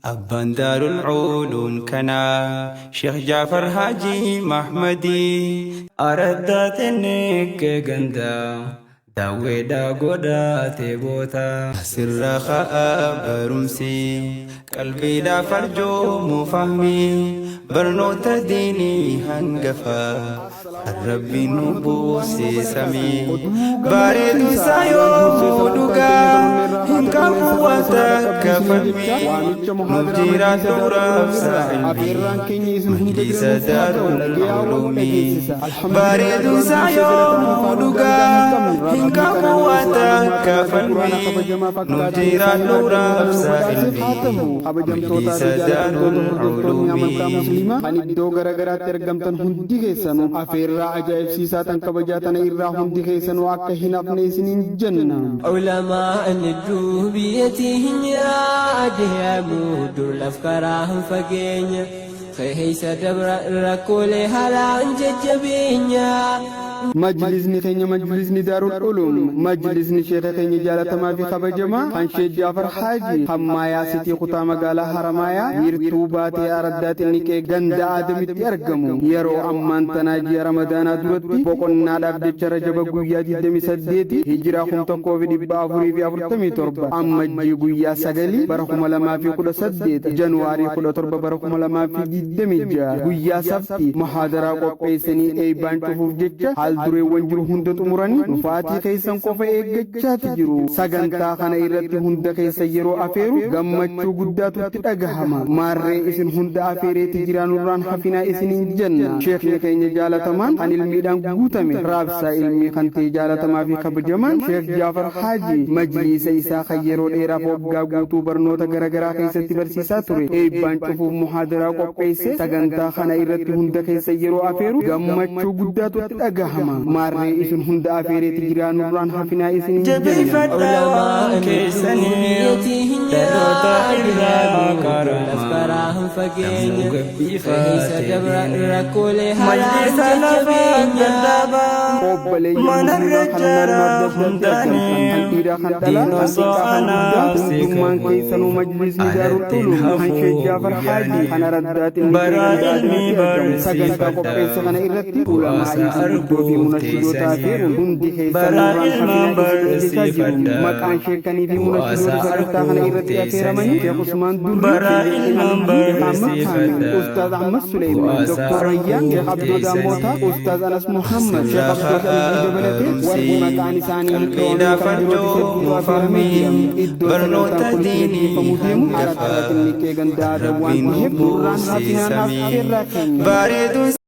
أبان دار العلوم كنا شيخ جعفر حاجي محمدي أردت إنك جندا داوي دا غودا تيبوتا سر خاء برمسي قلبي دا فرجو مفهمي برنوت ديني هنقفا الرب نبوسي سمي بارد سايو دوغا هنكا قوتك فهمي مجيرا دورا سعلمي مجلس دار العلوم بارد سايو دوغا هنكا قوتك فهمي مجيرا دورا سعلمي مجلس دار العلوم Ani iddoo garagaraatti argamtan hundi keessanuu afeerraa ajaa'ibsiisaa kabajatan irraa hundi keessanuu akka hin hafne isiniin jenna. Ulamaa nidduubiyatihin yaa adeemu dur lafkaraan fageenya keessa dabra rakkoolee haalaan jajjabeenya. Majlisni keenya majlisni daarul ulum majlisni sheekha keenya jaalatamaa fi kabajamaa kan Sheekh Jaafar Haaji Hammaayaa Sitii kutaa magaalaa Haramaayaa wiirtuu baatee Araddaatiin niqee ganda Aadamitti argamu yeroo ammaan tanaa ji'a Ramadaanaa duratti boqonnaadhaaf jecha Rajaba guyyaa 28 hijiraa 1447 ammajjii guyyaa 9 bara 2018 Januaarii 17 bara 2026 guyyaa sabti muhaadaraa qopheessanii eebbaan cufuuf jecha dureewwan jiru hunda xumuranii dhufaatii keessan qofa eeggachaati jiru. Sagantaa kana irratti hunda keessa yeroo afeeru gammachuu guddaatu itti dhagahama. Maarree isin hunda afeereeti jiraanurraan hafinaa isiniin jenna. Sheekni keenya jaalatamaan kan ilmiidhaan guutame raabsaa ilmii kan ta'e jaalatamaa fi kabajamaan Sheekh Jaafar Haaji majliisa isaa kan yeroo dheeraaf waggaa guutuu barnoota garaagaraa keessatti barsiisaa ture. Eebbaan cufuuf muhaadaraa qopheesse sagantaa kana irratti hunda keessa yeroo afeeru gammachuu guddaatu itti dhagahama. Maarree isin hunda afeereeti jiraanurraan hafinaa isiniin jenna. Ulamaa keessanii daroota irraa lafkaraan fageenya keessa dabra rakkoolee haalaan jajjabeenya. manarra jara hundaanii diinoo so'anaaf seekamuu keessanuu majlisni daarul ulum kan Sheekh Jaafar Haaji kan Araddaatiin bara ilmi sagantaa qopheesse kana irratti ulamaa arguu fi munashidootaa fi hundi keessanuu barsiifadha maqaan sheekanii fi munashidoota sagantaa kana irratti affeeramanii Sheekh Usmaan Durbii Ustaaz Ahmad Suleymaan Dr. Rayyaan Sheekh Abdoo Daamootaa Ustaaz Anas Muhammad Sheekh Abdoo dabalatee warri maqaan isaanii qalbiidhaa farjoo mufahmii barnoota diinii hangafa rabbiin nubuusi samii bareedu